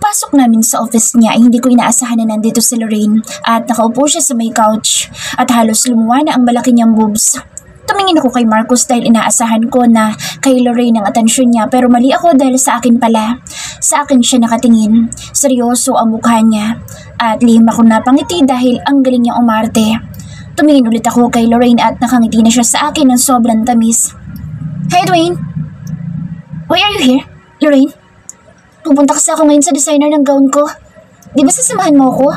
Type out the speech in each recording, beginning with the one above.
Pagpasok namin sa office niya ay hindi ko inaasahan na nandito si Lorraine at nakaupo siya sa may couch at halos lumuwa na ang malaki niyang boobs. Tumingin ako kay Marcus dahil inaasahan ko na kay Lorraine ang atensyon niya pero mali ako dahil sa akin pala. Sa akin siya nakatingin. Seryoso ang mukha niya at lihim ako napangiti dahil ang galing niya umarte. Tumingin ulit ako kay Lorraine at nakangiti na siya sa akin ng sobrang tamis. Hey Dwayne! Why are you here, Lorraine? Pupunta kasi ako ngayon sa designer ng gown ko. Di ba sasamahan mo ako?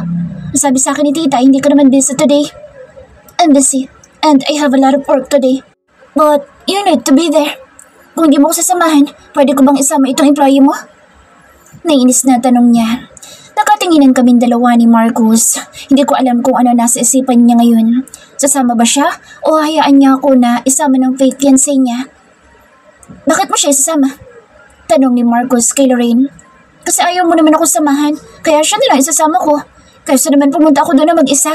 Sabi sa akin ni tita, hindi ko naman busy today. I'm busy, and I have a lot of work today. But you need to be there. Kung hindi mo ko sasamahan, pwede ko bang isama itong employee mo? Naiinis na tanong niya. Nakatinginan kaming dalawa ni Marcus. Hindi ko alam kung ano nasa isipan niya ngayon. Sasama ba siya o hayaan niya ako na isama ng fake fiancé niya? Bakit mo siya isasama? Tanong ni Marcus kay Lorraine. Kasi ayaw mo naman ako samahan, kaya siya nilang isasama ko. Kaysa naman pumunta ako doon na mag-isa.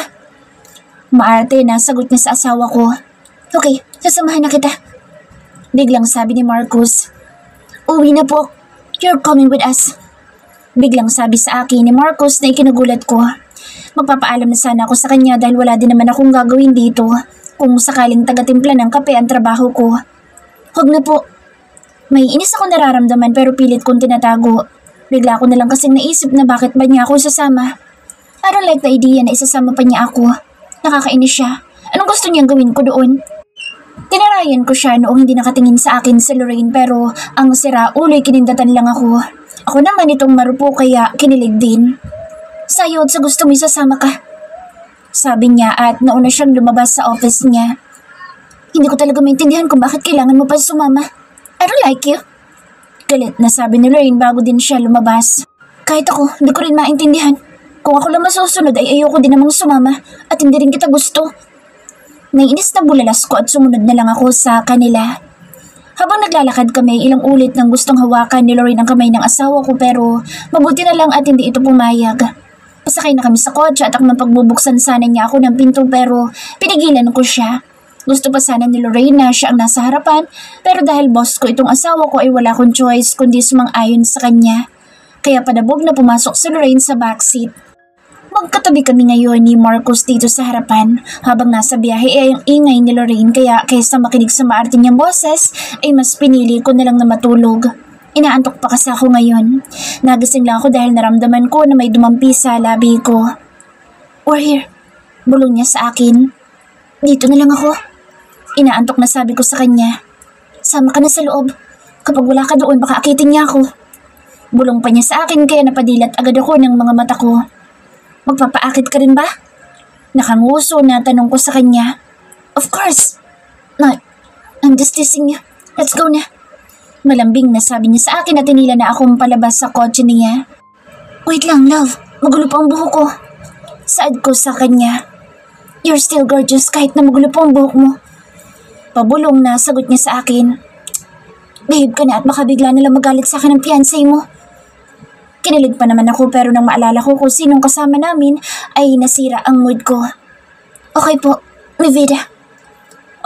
Maarte na sagot niya sa asawa ko. Okay, sasamahan na kita. Biglang sabi ni Marcus. Uwi na po. You're coming with us. Biglang sabi sa akin ni Marcus na ikinagulat ko. Magpapaalam na sana ako sa kanya dahil wala din naman akong gagawin dito. Kung sakaling taga-timpla ng kape ang trabaho ko. Huwag na po. May inis akong nararamdaman pero pilit kong tinatago. Bigla ko na lang kasing naisip na bakit ba niya ako sasama. I don't like the idea na isasama pa niya ako. Nakakainis siya. Anong gusto niyang gawin ko doon? Tinarayan ko siya noong hindi nakatingin sa akin si Lorraine pero ang sira ulo'y kinindatan lang ako. Ako naman itong marupo kaya kinilig din. Sayod sa gusto mo isasama ka. Sabi niya at nauna siyang lumabas sa office niya. Hindi ko talaga maintindihan kung bakit kailangan mo pa sumama. I don't like you. Galit na sabi ni Lorraine bago din siya lumabas. Kahit ako, hindi ko rin maintindihan. Kung ako lang masusunod ay ayoko din namang sumama at hindi rin kita gusto. Naiinis na bulalas ko at sumunod na lang ako sa kanila. Habang naglalakad kami, ilang ulit nang gustong hawakan ni Lorraine ang kamay ng asawa ko pero mabuti na lang at hindi ito pumayag. Pasakay na kami sa kotse at akmang pagbubuksan sana niya ako ng pinto pero pinigilan ko siya. Gusto pa sana ni Lorraine na siya ang nasa harapan pero dahil boss ko itong asawa ko ay wala akong choice kundi sumang-ayon sa kanya. Kaya padabog na pumasok si Lorraine sa backseat. Magkatabi kami ngayon ni Marcus dito sa harapan. Habang nasa biyahe ay ang ingay ni Lorraine kaya kaysa makinig sa maarte niyang boses ay mas pinili ko na lang na matulog. Inaantok pa kasi ako ngayon. Nagising lang ako dahil naramdaman ko na may dumampi sa labi ko. We're here. Bulong niya sa akin. Dito na lang ako. Inaantok na sabi ko sa kanya. Sama ka na sa loob. Kapag wala ka doon baka akitin niya ako. Bulong pa niya sa akin kaya napadilat agad ako ng mga mata ko. Magpapaakit ka rin ba? Nakanguso na tanong ko sa kanya. Of course. No, I'm just teasing you. Let's go na. Malambing na sabi niya sa akin at tinila na akong palabas sa kotse niya. Wait lang, love. Magulo pa ang buhok ko. Saad ko sa kanya. You're still gorgeous kahit na magulo pa ang buhok mo. Pabulong na sagot niya sa akin. Behave ka na at baka bigla nalang magalit sa akin ang fiancé mo. Kinilig pa naman ako pero nang maalala ko kung sinong kasama namin ay nasira ang mood ko. Okay po, mi vida.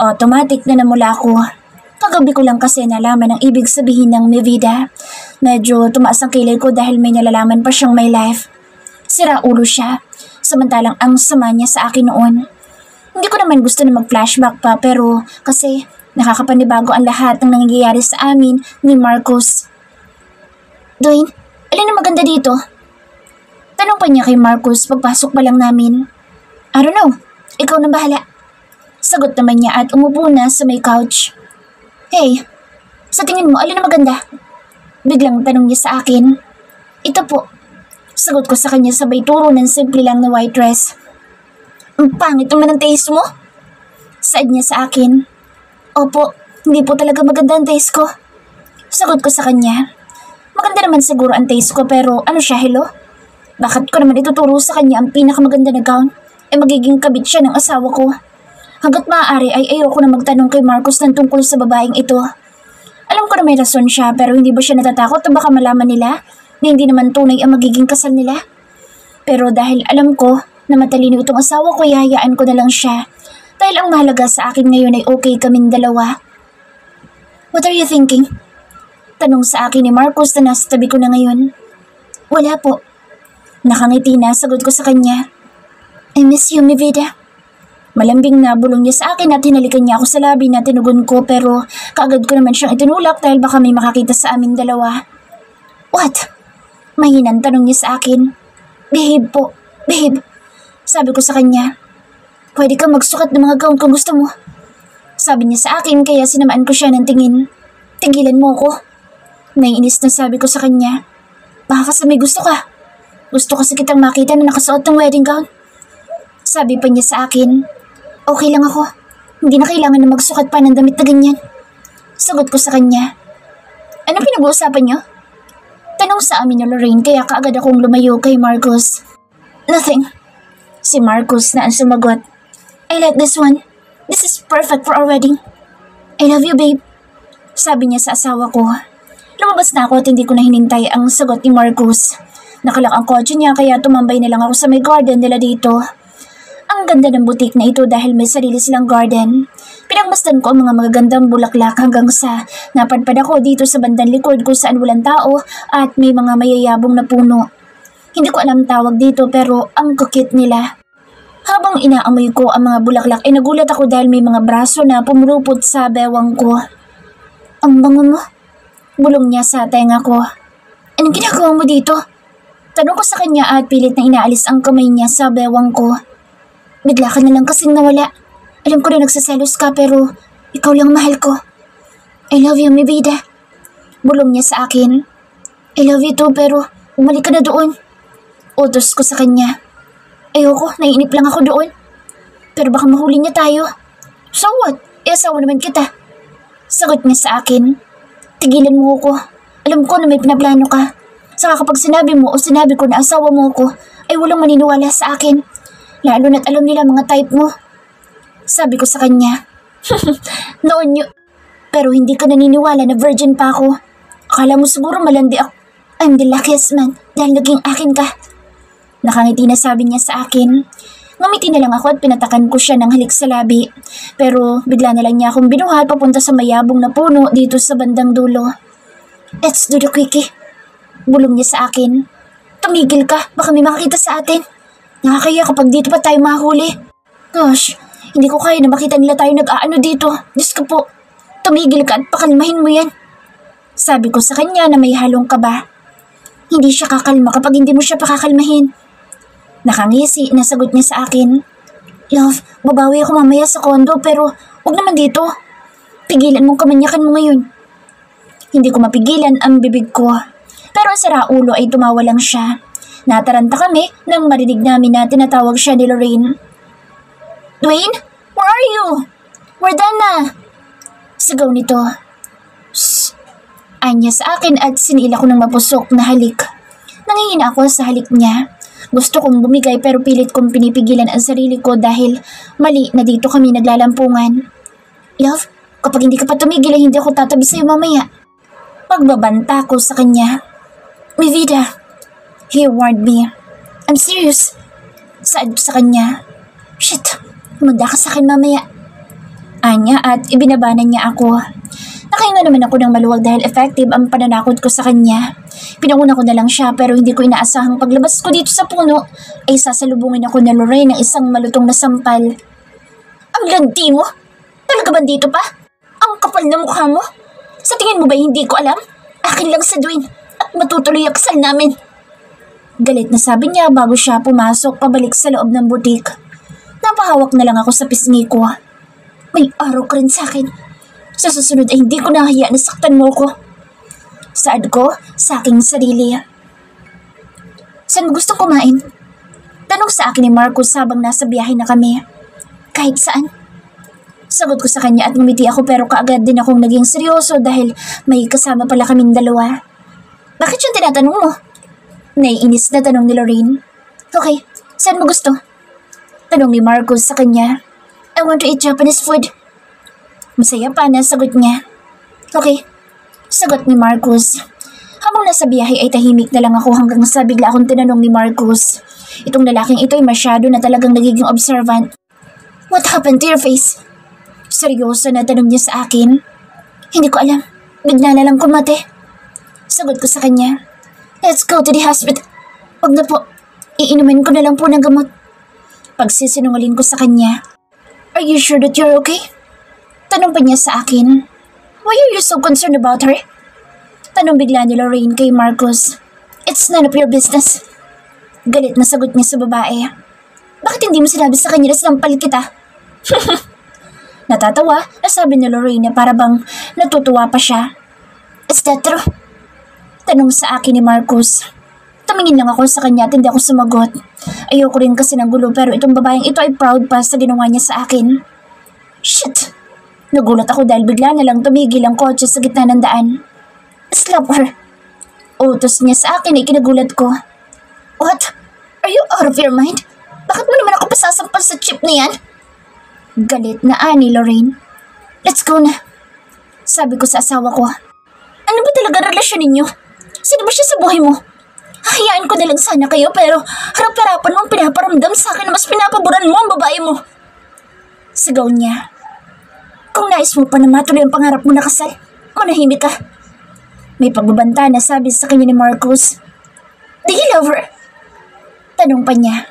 Automatic na namula ako. Kagabi ko lang kasi nalaman ang ibig sabihin ng mi vida. Medyo tumaas ang kilay ko dahil may nalalaman pa siyang my life. Sira ulo siya, samantalang ang sama niya sa akin noon. Hindi ko naman gusto na mag-flashback pa pero kasi nakakapanibago ang lahat ng nangyayari sa amin ni Marcus. Dwayne, alin ang maganda dito? Tanong pa niya kay Marcus pagpasok pa lang namin. I don't know, ikaw na bahala. Sagot naman niya at umupo na sa may couch. Hey, sa tingin mo alin ang maganda? Biglang tanong niya sa akin. Ito po. Sagot ko sa kanya sabay turo ng simple lang na white dress. Ang pangit naman ang taste mo? Saad niya sa akin. Opo, hindi po talaga maganda ang taste ko. Sagot ko sa kanya. Maganda naman siguro ang taste ko pero ano siya, hello? Bakit ko naman ituturo sa kanya ang pinakamaganda na gown? Magiging kabit siya ng asawa ko. Hanggat maaari ay ayoko na magtanong kay Marcus ng tungkol sa babaeng ito. Alam ko na may rason siya pero hindi ba siya natatakot na baka malaman nila na hindi naman tunay ang magiging kasal nila? Pero dahil alam ko na matalino itong asawa ko, ihayaan ko na lang siya. Dahil ang mahalaga sa akin ngayon ay okay kaming dalawa. What are you thinking? Tanong sa akin ni Marcus na nasa tabi ko na ngayon. Wala po. Nakangiti na, sagot ko sa kanya. I miss you, mi vida. Malambing na bulong niya sa akin at hinalikan niya ako sa labi na tinugon ko pero kaagad ko naman siyang itinulak dahil baka may makakita sa aming dalawa. What? Mahinang tanong niya sa akin. Behave po, behave. Sabi ko sa kanya. Pwede kang magsukat ng mga gown kung gusto mo. Sabi niya sa akin kaya sinamaan ko siya ng tingin. Tigilan mo ako. Naiinis na sabi ko sa kanya. Baka kasi may gusto ka. Gusto kasi kitang makita na nakasuot ng wedding gown. Sabi pa niya sa akin. Okay lang ako. Hindi na kailangan na magsukat pa ng damit na ganyan. Sagot ko sa kanya. Anong pinag-uusapan niyo? Tanong sa amin ni Lorraine kaya kaagad akong lumayo kay Marcus. Nothing. Si Marcus na ang sumagot. I like this one. This is perfect for our wedding. I love you, babe. Sabi niya sa asawa ko. Lumabas na ako at hindi ko na hinintay ang sagot ni Marcus. Nakalak ang kotse niya kaya tumambay na lang ako sa may garden nila dito. Ang ganda ng butik na ito dahil may sarili silang garden. Pinagmasdan ko ang mga magagandang bulaklak hanggang sa napadpad ako dito sa bandang likod kung saan walang tao at may mga mayayabong na puno. Hindi ko alam tawag dito pero ang kukit nila. Habang inaamoy ko ang mga bulaklak ay nagulat ako dahil may mga braso na pumulupot sa bewang ko. Ang bango mo. Bulong niya sa tenga ko. Anong ginagawa mo dito? Tanong ko sa kanya at pilit na inaalis ang kamay niya sa bewang ko. Bigla ka na lang kasing nawala. Alam ko na nagsaselos ka pero ikaw lang mahal ko. I love you, mi vida. Bulong niya sa akin. I love you too pero umalik ka na doon. Utos ko sa kanya. Ayoko, naiinip lang ako doon. Pero baka mahuli niya tayo. So what? Iasawa naman kita. Sagot niya sa akin. Tigilan mo ako. Alam ko na may pinaplano ka. Saka kapag sinabi mo o sinabi ko na asawa mo ako, ay walang maniniwala sa akin. Lalo na't alam nila mga type mo. Sabi ko sa kanya. Noon yun. Pero hindi ka naniniwala na virgin pa ako. Akala mo siguro malandi ako. I'm the luckiest man dahil naging akin ka. Nakangiti na sabi niya sa akin. Ngumiti na lang ako at pinatakan ko siya ng halik sa labi. Pero bigla na lang niya akong binuhat papunta sa mayabong na puno dito sa bandang dulo. Let's do the quickie. Bulong niya sa akin. Tumigil ka, baka may makakita sa atin. Nakakaya kapag dito pa tayo mahuli. Gosh, hindi ko kaya na makita nila tayo nag-aano dito. Diyos ko po, tumigil ka at pakalmahin mo yan. Sabi ko sa kanya na may halong kaba. Hindi siya kakalma kapag hindi mo siya pakakalmahin. Nakangisi, nasagot niya sa akin. Love, babawi ako mamaya sa kondo pero huwag naman dito. Pigilan mong kamanyakan mo ngayon. Hindi ko mapigilan ang bibig ko. Pero ang saraulo ay tumawa lang siya. Nataranta kami nang marinig namin na tinatawag siya ni Lorraine. Dwayne, where are you? We're done na. Sigaw nito. Shh. Anya sa akin at sinila ko ng mapusok na halik. Nangihina ako sa halik niya. Gusto kong bumigay pero pilit kong pinipigilan ang sarili ko dahil mali na dito kami naglalampungan. Love, kapag hindi ka pa tumigil ay hindi ako tatabi sa'yo mamaya. Pagbabanta ko sa kanya. Mi vida. He warned me. I'm serious. Saad ko sa kanya. Shit, manda ka sa akin mamaya. Anya at ibinabanan niya ako. Nakahinga naman ako ng maluwag dahil effective ang pananakot ko sa kanya. Pinanguna ko na lang siya pero hindi ko inaasahang paglabas ko dito sa puno ay sasalubungin ako ni Lorraine ng isang malutong na sampal. Ang landi mo? Talaga ba dito pa? Ang kapal na mukha mo? Sa tingin mo ba hindi ko alam? Akin lang sa Dwayne at matutuloy ang kasal namin. Galit na sabi niya bago siya pumasok pabalik sa loob ng butik. Napahawak na lang ako sa pisngi ko. May araw ka rin sa akin. Sa susunod ay hindi ko nahiya na saktan mo ko. Saad ko sa aking sarili. Saan gusto kumain? Tanong sa akin ni Marcus habang nasa biyahe na kami. Kahit saan. Sagot ko sa kanya at ngumiti ako pero kaagad din akong naging seryoso dahil may kasama pala kaming dalawa. Bakit yung tinatanong mo? Naiinis na tanong ni Lorraine. Okay, saan mo gusto? Tanong ni Marcus sa kanya. I want to eat Japanese food. Masaya pa na sagot niya. Okay, sagot ni Marcus. Habang nasa biyahe ay tahimik na lang ako hanggang sa bigla akong tinanong ni Marcus. Itong lalaking ito ay masyado na talagang nagiging observant. What happened to your face? Seryoso na tanong niya sa akin. Hindi ko alam. Bigla na lang kumate. Sagot ko sa kanya. Let's go to the hospital. Wag na po. Iinumin ko na lang po ng gamot. Pagsisinungaling ko sa kanya. Are you sure that you're okay? Tanong pa niya sa akin. Why are you so concerned about her? Tanong bigla ni Lorraine kay Marcus. It's none of your business. Galit na sagot niya sa babae. Bakit hindi mo sinabi sa kanya na sinampal kita? Natatawa na sabi ni Lorraine na para bang natutuwa pa siya. Is that true? Tanong sa akin ni Marcus. Tumingin lang ako sa kanya at hindi ako sumagot. Ayoko rin kasi ng gulo pero itong babaeng ito ay proud pa sa ginawa niya sa akin. Shit! Nagulat ako dahil bigla na lang tumigil ang kotse sa gitna ng daan. Slap her! Utos niya sa akin ay kinagulat ko. What? Are you out of your mind? Bakit mo naman ako pasasampal sa chip na yan? Galit na ani Lorraine. Let's go na. Sabi ko sa asawa ko. Ano ba talaga relasyon ninyo? Sino ba siya sa buhay mo? Hayaan ko na lang sana kayo pero harap-harapan mong pinaparamdam sa akin na mas pinapaboran mo ang babae mo. Sigaw niya. Kung nais mo pa na matuloy ang pangarap mo na kasal, manahimik ka. May pagbabanta na sabi sa kanya ni Marcus. Do you love her? Tanong pa niya.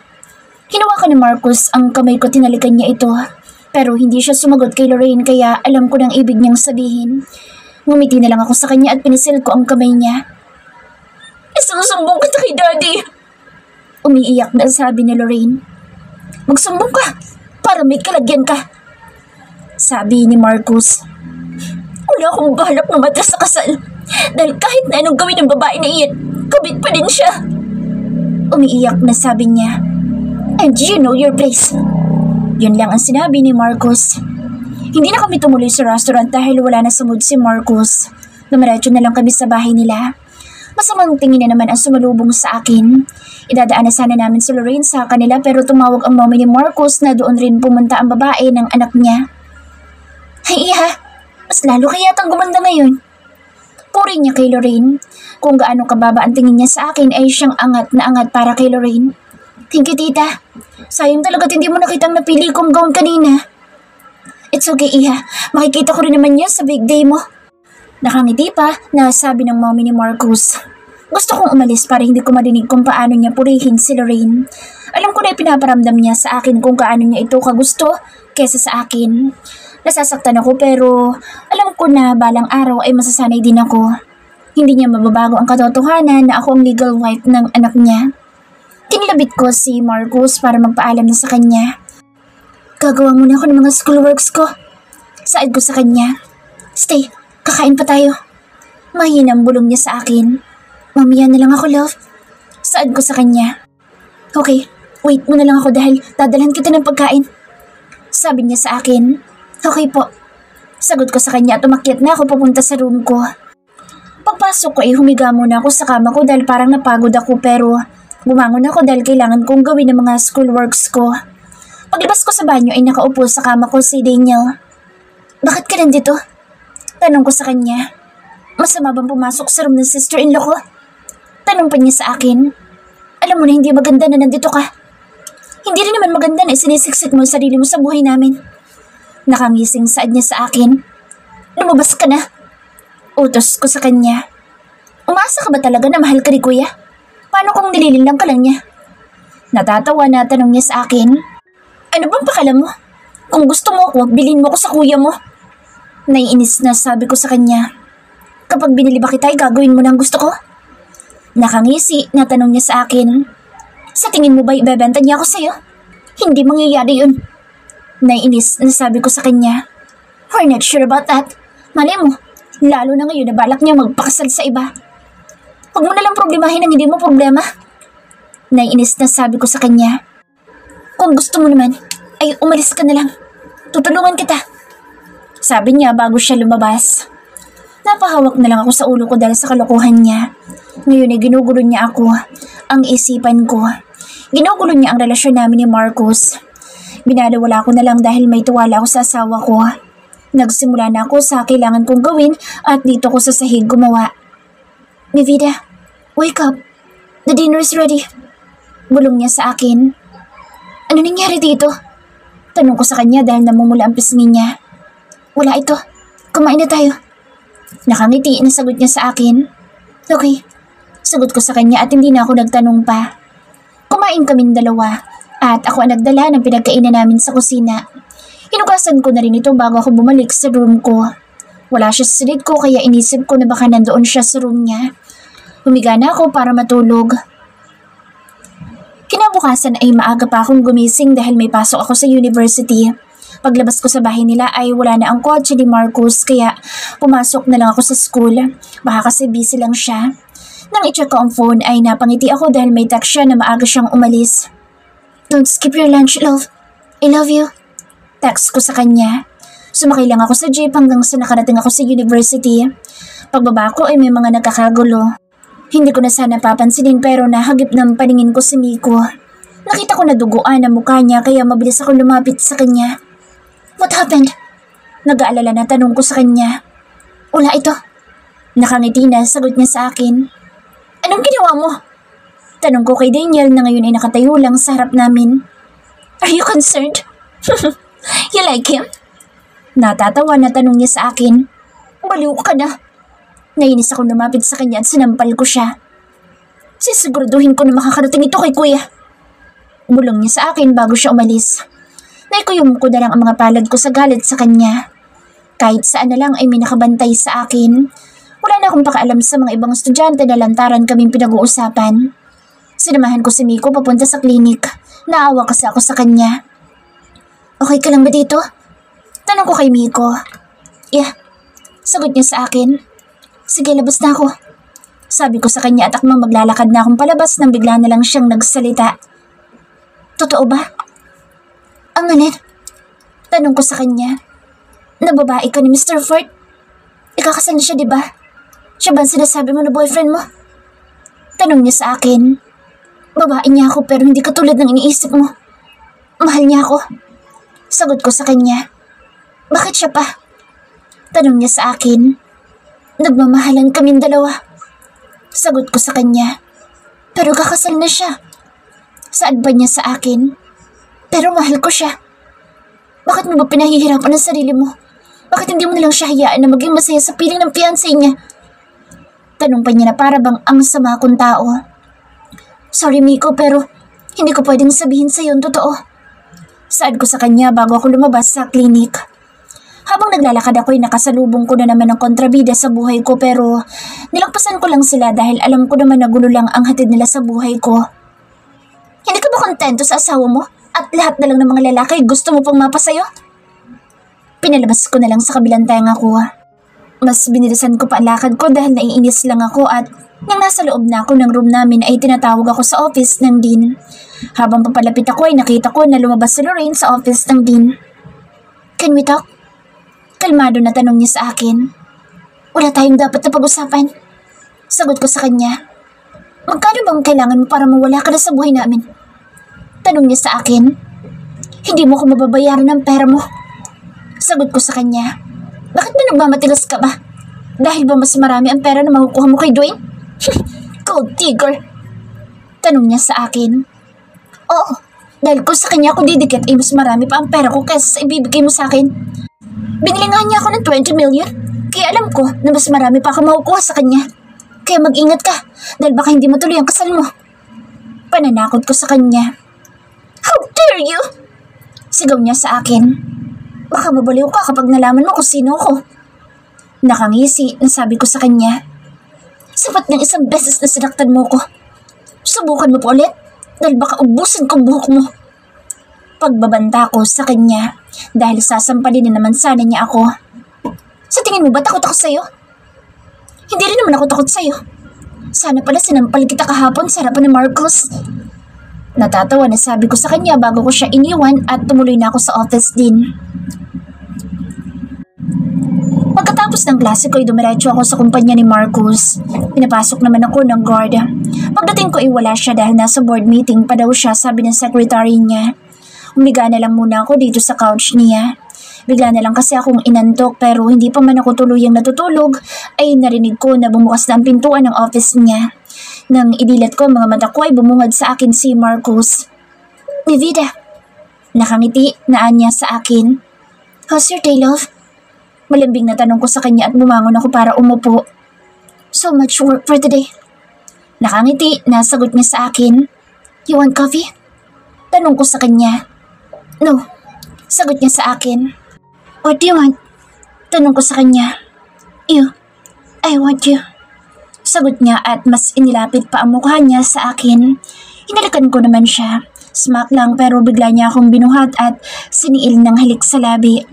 Hinawakan ni Marcus ang kamay ko, tinalikan niya ito. Pero hindi siya sumagot kay Lorraine kaya alam ko ng ibig niyang sabihin. Ngumiti na lang ako sa kanya at pinisil ko ang kamay niya. Isusumbong kita kay Daddy. Umiiyak na sabi ni Lorraine. Magsumbong ka para may kalagyan ka. Sabi ni Marcus. Wala akong galap na matras sa kasal. Dahil kahit na anong gawin ng babae na iyan, kabit pa din siya. Umiiyak na sabi niya. And you know your place. Yun lang ang sinabi ni Marcus. Hindi na kami tumuloy sa restaurant dahil wala na sa mood si Marcus. Dumiretso na lang kami sa bahay nila. Masamang tingin na naman ang sumalubong sa akin. Idadaan na sana namin si Lorraine sa kanila pero tumawag ang mommy ni Marcus na doon rin pumunta ang babae ng anak niya. Ay iha, mas lalo kaya yatang gumanda ngayon. Puri niya kay Lorraine. Kung gaano kababa ang tingin niya sa akin ay siyang angat na angat para kay Lorraine. Thank you, tita. Sayang talaga hindi mo nakitang napili kong gown kanina. It's okay, iha. Makikita ko rin naman yan sa big day mo. Nakangiti pa na sabi ng mommy ni Marcus. Gusto kong umalis para hindi ko marinig kung paano niya purihin si Lorraine. Alam ko na pinaparamdam niya sa akin kung gaano niya ito kagusto kesa sa akin. Nasasaktan ako pero alam ko na balang araw ay masasanay din ako. Hindi niya mababago ang katotohanan na ako ang legal wife ng anak niya. Kinilabit ko si Marcus para magpaalam na sa kanya. Gagawa muna ako ng mga schoolworks ko. Saad ko sa kanya. Stay, kakain pa tayo. Mahinang bulong niya sa akin. Mamaya na lang ako, love. Saad ko sa kanya. Okay, wait mo na lang ako dahil dadalhan kita ng pagkain. Sabi niya sa akin. Okay po. Sagot ko sa kanya at umakyat na ako papunta sa room ko. Pagpasok ko ay humiga muna ako sa kama ko dahil parang napagod ako pero bumangon ako dahil kailangan kong gawin ang mga schoolworks ko. Paglabas ko sa banyo ay nakaupo sa kama ko si Daniel. Bakit ka nandito? Tanong ko sa kanya. Masama bang pumasok sa room ng sister-in-law ko? Tanong pa niya sa akin. Alam mo na hindi maganda na nandito ka. Hindi rin naman maganda na isinisiksik mo ang sarili mo sa buhay namin. Nakangising saad niya sa akin. Lumabas ka na. Utos ko sa kanya. Umasa ka ba talaga na mahal ka ni kuya? Paano kung nililinlang ka lang niya? Natatawa na tanong niya sa akin. Ano bang pakalam mo? Kung gusto mo ako, bilhin mo ko sa kuya mo. Naiinis na sabi ko sa kanya. Kapag binili ba kita, gagawin mo na ang gusto ko? Nakangisi na tanong niya sa akin. Sa tingin mo ba ibebenta niya ako sa'yo? Hindi mangyayari yun. Naiinis na sabi ko sa kanya. We're not sure about that. Malay mo, lalo na ngayon na balak niya magpakasal sa iba. Huwag mo nalang problemahin ang hindi mo problema. Naiinis na sabi ko sa kanya. Kung gusto mo naman, ay umalis ka na lang. Tutulungan kita. Sabi niya bago siya lumabas. Napahawak na lang ako sa ulo ko dahil sa kalokohan niya. Ngayon ay ginugulo niya ako, ang isipan ko. Ginugulo niya ang relasyon namin ni Marcus. Binalawala ko na lang dahil may tuwala ako sa asawa ko. Nagsimula na ako sa kailangan kong gawin at dito ko sa sahig gumawa. Mi vida, wake up. The dinner is ready. Bulong niya sa akin. Ano nangyari dito? Tanong ko sa kanya dahil namumula ang pisngi niya. Wala ito. Kumain na tayo. Nakangiti na sagot niya sa akin. Okay. Sagot ko sa kanya at hindi na ako nagtanong pa. Kumain kaming dalawa at ako ang nagdala ng pinagkainan namin sa kusina. Hinugasan ko na rin ito bago ako bumalik sa room ko. Wala siya sa silid ko kaya inisip ko na baka nandoon siya sa room niya. Humiga na ako para matulog. Kinabukasan ay maaga pa akong gumising dahil may pasok ako sa university. Paglabas ko sa bahay nila ay wala na ang kotse ni Marcus kaya pumasok na lang ako sa school. Baka kasi busy lang siya. Nang i-check ko ang phone ay napangiti ako dahil may text siya na maaga siyang umalis. "Don't skip your lunch, love. I love you." Text ko sa kanya. Sumakay lang ako sa jeep hanggang sa nakarating ako sa university. Pagbaba ko ay may mga nagkakagulo. Hindi ko na sana papansinin pero nahagip ng paningin ko si Miko. Nakita ko na duguan ang mukha niya kaya mabilis ako lumapit sa kanya. "What happened?" Nag-aalala na tanong ko sa kanya. "Wala ito." Nakangiti na sagot niya sa akin. "Anong ginawa mo?" Tanong ko kay Daniel na ngayon ay nakatayo lang sa harap namin. "Are you concerned? You like him?" Natatawa na tanong niya sa akin. "Baliw ka na." Nainis ako lumapit sa kanya at sinampal ko siya. "Sisiguraduhin ko na makakarating ito kay kuya." Bulong niya sa akin bago siya umalis. Naikuyom ko na lang ang mga palad ko sa galit sa kanya. Kahit saan na lang ay may nakabantay sa akin. Wala na akong pakaalam sa mga ibang estudyante na lantaran kaming pinag-uusapan. Sinamahan ko si Miko papunta sa klinik. Naawa kasi ako sa kanya. "Okay ka lang ba dito?" Tanong ko kay Miko. "Yeah." Sagot niya sa akin. "Sige, labas na ako." Sabi ko sa kanya at akmang maglalakad na akong palabas nang bigla na lang siyang nagsalita. "Totoo ba?" "Ang alin?" Tanong ko sa kanya. "Nababae ka ni Mr. Ford? Ikakasal na siya, di ba? Siya ba ang sinasabi mo na boyfriend mo?" Tanong niya sa akin. "Babae niya ako pero hindi katulad ng iniisip mo. Mahal niya ako." Sagot ko sa kanya. "Bakit siya pa?" Tanong niya sa akin. "Nagmamahalan kaming dalawa." Sagot ko sa kanya. "Pero kakasal na siya." Saad ba niya sa akin? "Pero mahal ko siya." "Bakit mo ba pinahihirapan ang sarili mo? Bakit hindi mo nalang siya hayaan na maging masaya sa piling ng fiancé niya?" Tanong pa niya na para bang ang sama kong tao. "Sorry Miko pero hindi ko pwedeng sabihin sa iyo ang totoo." Saad ko sa kanya bago ako lumabas sa klinik. Habang naglalakad ako ay nakasalubong ko na naman ang kontrabida sa buhay ko pero nilagpasan ko lang sila dahil alam ko naman na gulo lang ang hatid nila sa buhay ko. "Hindi ka ba kontento sa asawa mo at lahat na lang ng mga lalaki gusto mo pang mapasayo?" Pinalabas ko na lang sa kabilang tenga ko. Mas binilisan ko pa ang lakad ko dahil naiinis lang ako at nang nasa loob na ako ng room namin ay tinatawag ako sa office ng dean. Habang papalapit ako ay nakita ko na lumabas si Lorraine sa office ng dean. "Can we talk?" Kalmado na tanong niya sa akin. "Wala tayong dapat na pag-usapan." Sagot ko sa kanya. "Magkano bang kailangan mo para mawala ka na sa buhay namin?" Tanong niya sa akin. "Hindi mo ko mababayaran ng pera mo." Sagot ko sa kanya. "Bakit ba nagmamatigas ka ba? Dahil ba mas marami ang pera na makukuha mo kay Dwayne?" "Gold digger." Tanong niya sa akin. "Oo, dahil kung sa kanya ako didikit ay mas marami pa ang pera ko kaysa sa ibibigay mo sa akin. Binili nga niya ako ng 20 million, kaya alam ko na mas marami pa ako makukuha sa kanya. Kaya mag-ingat ka dahil baka hindi matuloy ang kasal mo." Pananakot ko sa kanya. "How dare you!" Sigaw niya sa akin. "Baka mabaliw ka kapag nalaman mo kung sino ako." Nakangisi na sabi ko sa kanya. "Sapat ng isang beses na sinaktan mo ko. Subukan mo po ulit dahil baka ubusin kong buhok mo." Pagbabanta ko sa kanya dahil sasampalin na naman sana niya ako. "Sa tingin mo ba takot ako sa'yo?" "Hindi rin naman ako takot sa'yo. Sana pala sinampal kita kahapon sa harapan ni Marcos." Natatawa na sabi ko sa kanya bago ko siya iniwan at tumuloy na ako sa office din. Pagkatapos ng klase ko ay dumiretso ako sa kumpanya ni Marcus. Pinapasok naman ako ng guard. Pagdating ko ay wala siya dahil nasa board meeting pa daw siya, sabi ng secretary niya. Humiga na lang muna ako dito sa couch niya. Bigla na lang kasi akong inantok pero hindi pa man ako tuluyang natutulog ay narinig ko na bumukas na ang pintuan ng office niya. Nang idilat ko mga mata ko ay bumungad sa akin si Marcus. "Nivida." Nakangiti na anya sa akin. "How's your day, love?" Malambing na tanong ko sa kanya at bumangon ako para umupo. "So much work for today." Nakangiti na sagot niya sa akin. You want coffee? Tanong ko sa kanya. No, sagot niya sa akin. What do you want? Tanong ko sa kanya. You, I want you. Sagot niya at mas inilapit pa ang mukha niya sa akin. Hinalikan ko naman siya. Smack lang pero bigla niya akong binuhat at siniil ng halik sa labi.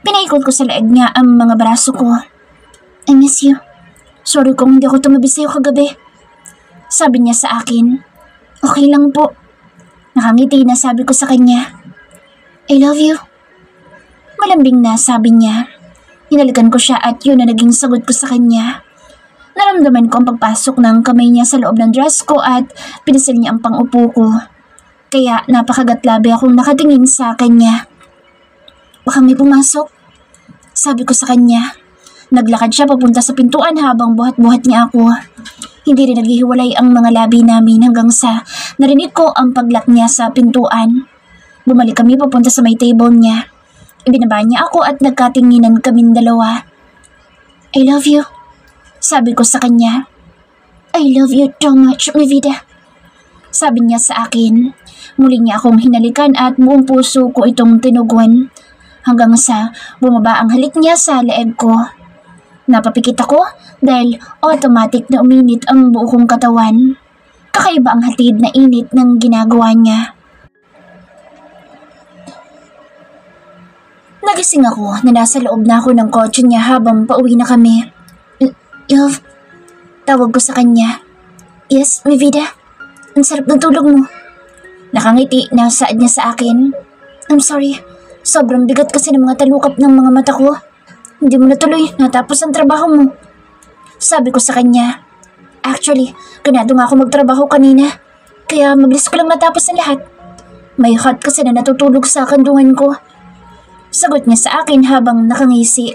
Pinaikot ko sa leeg niya ang mga braso ko. I miss you. Sorry kung hindi ako tumabi sa'yo kagabi. Sabi niya sa akin. Okay lang po. Nakangiti na sabi ko sa kanya. I love you. Malambing na sabi niya. Hinalikan ko siya at yun na naging sagot ko sa kanya. Naramdaman ko ang pagpasok ng kamay niya sa loob ng dress ko at pinisil niya ang pang-upo ko. Kaya napakagatlabi akong nakatingin sa kanya. Baka may pumasok. Sabi ko sa kanya. Naglakad siya papunta sa pintuan habang buhat-buhat niya ako. Hindi rin naghihiwalay ang mga labi namin hanggang sa narinig ko ang paglak niya sa pintuan. Bumalik kami papunta sa may table niya. Ibinaba niya ako at nagkatinginan kaming dalawa. I love you. Sabi ko sa kanya. I love you so much, mi vida. Sabi niya sa akin. Muli niya akong hinalikan at buong puso ko itong tinugon. Hanggang sa bumaba ang halik niya sa leeg ko. Napapikit ako dahil automatic na uminit ang buo kong katawan. Kakaiba ang hatid na init ng ginagawa niya. Nagising ako na nasa loob na ako ng kotse niya habang pauwi na kami. Love, tawag ko sa kanya. Yes, mi vida. Ang sarap ng tulog mo. Nakangiti na saad niya sa akin. I'm sorry, sobrang bigat kasi ng mga talukap ng mga mata ko. Hindi mo natuloy, natapos ang trabaho mo. Sabi ko sa kanya. Actually, ganado nga ako magtrabaho kanina. Kaya mabilis ko lang natapos ang lahat. May hot kasi na natutulog sa kandungan ko. Sagot niya sa akin habang nakangisi.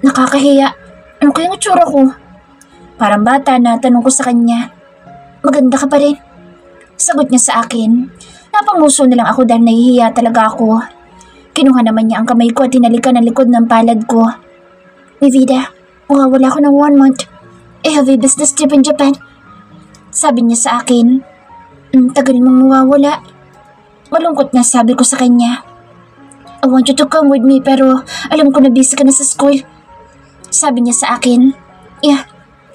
Nakakahiya. Ano kayang itsura ko? Parang bata na tanong ko sa kanya. Maganda ka pa rin. Sagot niya sa akin. Napanguso na lang ako dahil nahihiya talaga ako. Kinuha naman niya ang kamay ko at hinalikan ang likod ng palad ko. Mi vida, mawawala ko ng 1 month. I have a business trip in Japan. Sabi niya sa akin. Tagal mong mawawala. Malungkot na sabi ko sa kanya. I want you to come with me pero alam ko na busy ka na sa school. Sabi niya sa akin. Yeah,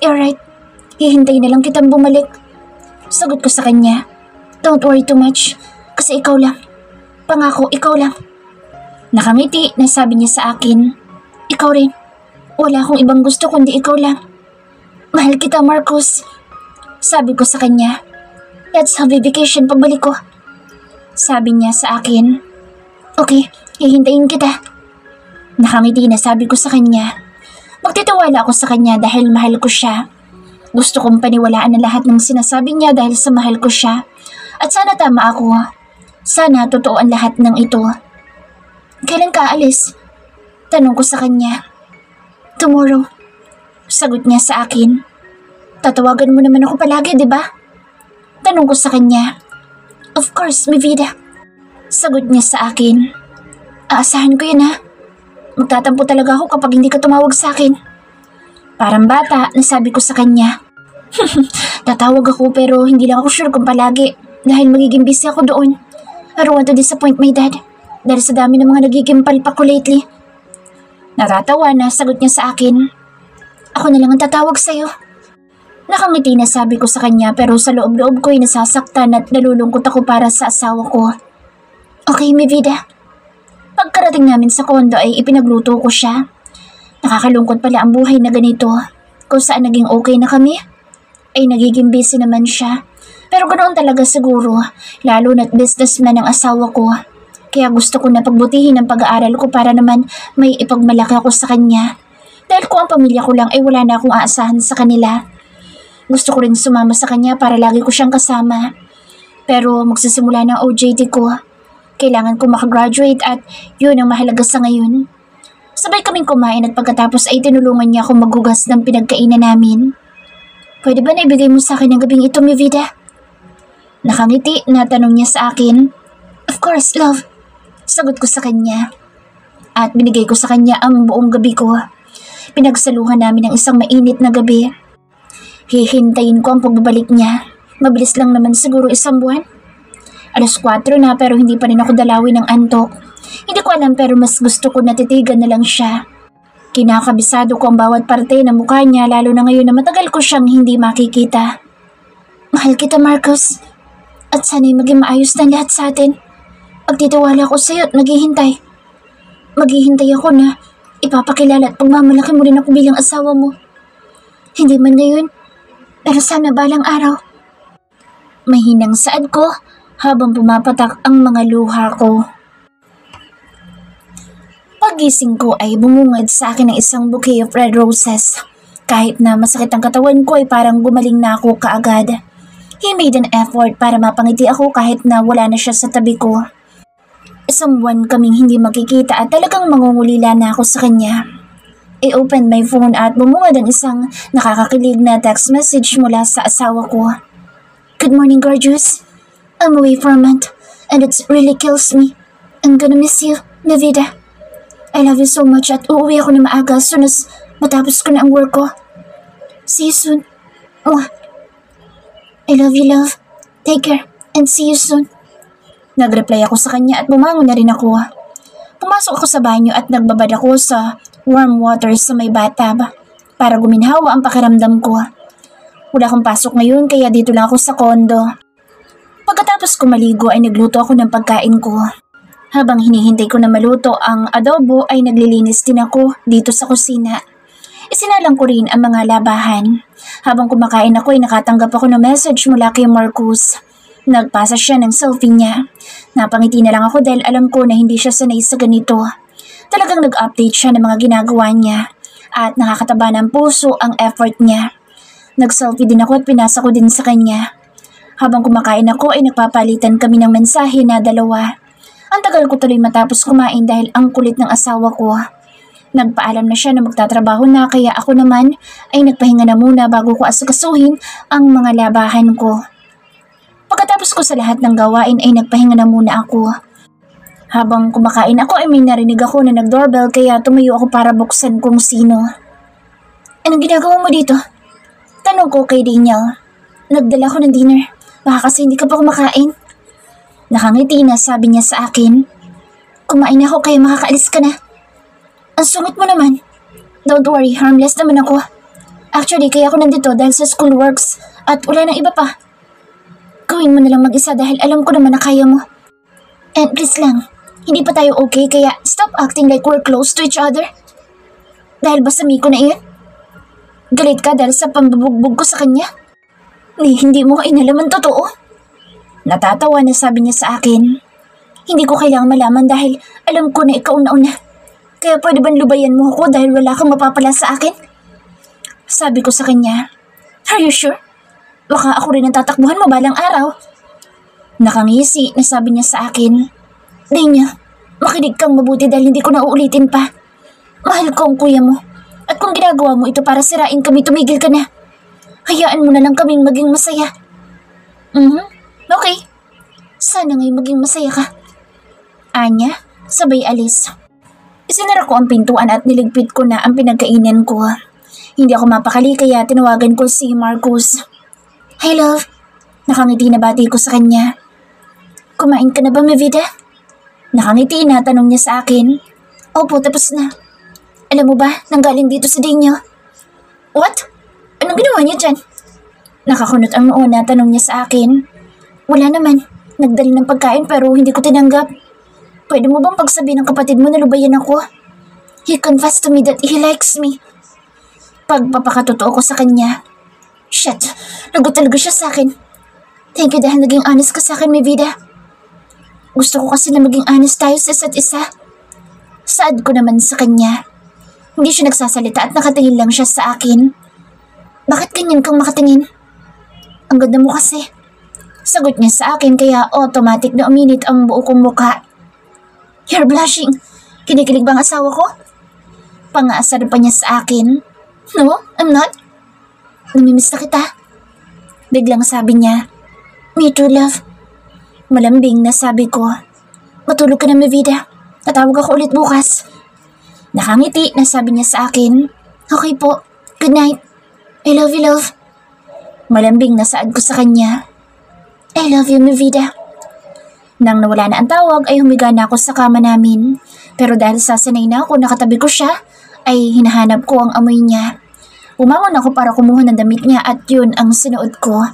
you're right. Hihintay na lang kitang bumalik. Sagot ko sa kanya. Don't worry too much kasi ikaw lang. Pangako, ikaw lang. Nakangiti na sabi niya sa akin. Ikaw rin. Wala akong ibang gusto kundi ikaw lang. Mahal kita, Marcos. Sabi ko sa kanya. Let's have a vacation pagbalik ko. Sabi niya sa akin. Okay, hihintayin kita. Nakangiti na sabi ko sa kanya. Magtitiwala ako sa kanya dahil mahal ko siya. Gusto kong paniwalaan ang lahat ng sinasabi niya dahil sa mahal ko siya. At sana tama ako. Sana totoo ang lahat ng ito. Kailan ka aalis? Tanong ko sa kanya. Tomorrow. Sagot niya sa akin. Tatawagan mo naman ako palagi, di ba? Tanong ko sa kanya. Of course, mi vida. Sagot niya sa akin. Aasahan ko yun ha. Magtatampo talaga ako kapag hindi ka tumawag sa akin. Parang bata na sabi ko sa kanya. Tatawag ako pero hindi lang ako sure kung palagi dahil magiging busy ako doon. I don't want to disappoint my dad. Dahil sa dami ng mga nagiging palpak ko lately. Natatawa na sagot niya sa akin. Ako na lang ang tatawag sa'yo. Nakangiti na sabi ko sa kanya pero sa loob-loob ko ay nasasaktan at nalulungkot ako para sa asawa ko. Okay, mi vida. Pagkarating namin sa kondo ay ipinagluto ko siya. Nakakalungkot pala ang buhay na ganito. Kung saan naging okay na kami, ay nagiging busy naman siya. Pero ganoon talaga siguro, lalo na't businessman ang asawa ko. Kaya gusto ko na pagbutihin ang pag-aaral ko para naman may ipagmalaki ako sa kanya. Dahil kung ang pamilya ko lang ay wala na akong aasahan sa kanila. Gusto ko rin sumama sa kanya para lagi ko siyang kasama. Pero magsisimula ng OJT ko. Kailangan ko makagraduate at yun ang mahalaga sa ngayon. Sabay kaming kumain at pagkatapos ay tinulungan niya akong maghugas ng pinagkainan namin. Pwede ba na ibigay mo sa akin ang gabing ito, mi vida? Nakangiti na tanong niya sa akin. Of course, love. Sagot ko sa kanya. At binigay ko sa kanya ang buong gabi ko. Pinagsaluhan namin ng isang mainit na gabi. Hihintayin ko ang pagbabalik niya. Mabilis lang naman siguro 1 buwan. 4:00 na pero hindi pa rin ako dalawin ng antok. Hindi ko alam pero mas gusto ko natitigan na lang siya. Kinakabisado ko ang bawat parte ng mukha niya lalo na ngayon na matagal ko siyang hindi makikita. Mahal kita, Marcos. At sana'y maging maayos na lahat sa atin. Pagtitiwala ko sa'yo at naghihintay. Maghihintay ako na ipapakilala at pagmamalaki mo rin ako bilang asawa mo. Hindi man ngayon, pero sana balang araw. Mahinang saad ko habang pumapatak ang mga luha ko. Pagising ko ay bumungad sa akin ng isang bouquet of red roses. Kahit na masakit ang katawan ko ay parang gumaling na ako kaagad. He made an effort para mapangiti ako kahit na wala na siya sa tabi ko. 1 buwan kaming hindi magkikita at talagang mangungulila na ako sa kanya. I-open my phone at bumungad ang isang nakakakilig na text message mula sa asawa ko. Good morning, gorgeous. I'm away for a month and it really kills me. I'm gonna miss you, Navida. I love you so much at uuwi ako na maaga as soon as matapos ko na ang work ko. See you soon. Mwah. I love you, love. Take care and see you soon. Nagreply ako sa kanya at bumangon na rin ako. Pumasok ako sa banyo at nagbabad ako sa warm water sa may bathtub para guminhawa ang pakiramdam ko. Wala akong pasok ngayon kaya dito lang ako sa kondo. Pagkatapos ko maligo ay nagluto ako ng pagkain ko. Habang hinihintay ko na maluto ang adobo ay naglilinis din ako dito sa kusina. Isinalang ko rin ang mga labahan. Habang kumakain ako ay nakatanggap ako ng message mula kay Marcus. Nagpasa siya ng selfie niya. Napangiti na lang ako dahil alam ko na hindi siya sanay sa ganito. Talagang nag-update siya ng mga ginagawa niya at nakakataba ng puso ang effort niya. Nag-selfie din ako at pinasa ko din sa kanya. Habang kumakain ako ay nagpapalitan kami ng mensahe na 2. Ang tagal ko tuloy matapos kumain dahil ang kulit ng asawa ko. Nagpaalam na siya na magtatrabaho na kaya ako naman ay nagpahinga na muna bago ko asikasuhin ang mga labahan ko. Pagkatapos ko sa lahat ng gawain ay nagpahinga na muna ako. Habang kumakain ako ay may narinig ako na nag-doorbell kaya tumayo ako para buksan kung sino. Anong ginagawa mo dito? Tanong ko kay Daniel. Nagdala ko ng dinner. Baka kasi hindi ka pa kumakain. Nakangiti na sabi niya sa akin. Kumain ako kaya makakaalis ka na. Ang sungit mo naman. Don't worry, harmless naman ako. Actually, kaya ako nandito dahil sa schoolworks at wala nang iba pa. Gawin mo na lang mag-isa dahil alam ko naman na kaya mo. And please lang, hindi pa tayo okay kaya stop acting like we're close to each other. Dahil ba sa Miko na iyon? Galit ka dahil sa pambubugbog ko sa kanya? Hindi mo inalaman totoo. Natatawa na sabi niya sa akin. Hindi ko kailangang malaman dahil alam ko na ikaw nauna. Kaya pwede bang lubayan mo ako dahil wala kang mapapala sa akin? Sabi ko sa kanya. Are you sure? Baka ako rin ang tatakbuhan mo balang araw. Nakangisi na sabi niya sa akin. Danya, makinig kang mabuti dahil hindi ko na uulitin pa. Mahal ko ang kuya mo. At kung ginagawa mo ito para sirain kami, tumigil ka na. Hayaan mo na lang kaming maging masaya. Okay. Sana ngayon maging masaya ka. Anya, sabay alis. Isinara ko ang pintuan at niligpit ko na ang pinagkainan ko. Hindi ako mapakali kaya tinawagan ko si Marcus. Hi love. Nakangiti na bati ko sa kanya. Kumain ka na ba, Mavida? Nakangiti na tanong niya sa akin. Opo, tapos na. Alam mo ba, nanggaling dito sa Dinyo. What? Anong ginawa niya dyan? Nakakunot ang noo na tanong niya sa akin. Wala naman. Nagdali ng pagkain pero hindi ko tinanggap. Pwede mo bang pagsabihin ng kapatid mo na lubayan ako? He confessed to me that he likes me. Pagpapakatotoo ko sa kanya. Shit, lagot talaga siya sa akin. Thank you dahil naging honest ka sa akin, may vida. Gusto ko kasi na maging honest tayo sa isa't isa. Saad ko naman sa kanya. Hindi siya nagsasalita at nakatingin lang siya sa akin. Bakit ganyan kang makatingin? Ang ganda mo kasi. Sagot niya sa akin kaya automatic na uminit ang buo kong mukha. You're blushing. Kinikilig bang asawa ko? Pangaasar pa niya sa akin. No, I'm not. Namimiss na kita. Biglang sabi niya. Me too, love. Malambing na sabi ko. Matulog ka na, Mavida. Tatawag ako ulit bukas. Nakangiti na sabi niya sa akin. Okay po. Good night. I love you, love. Malambing na saad ko sa kanya. I love you, mi vida. Nang nawala na ang tawag ay humiga na ako sa kama namin. Pero dahil sasanay na ako nakatabi ko siya, ay hinahanap ko ang amoy niya. Umangon ako para kumuha ng damit niya at yun ang sinuot ko.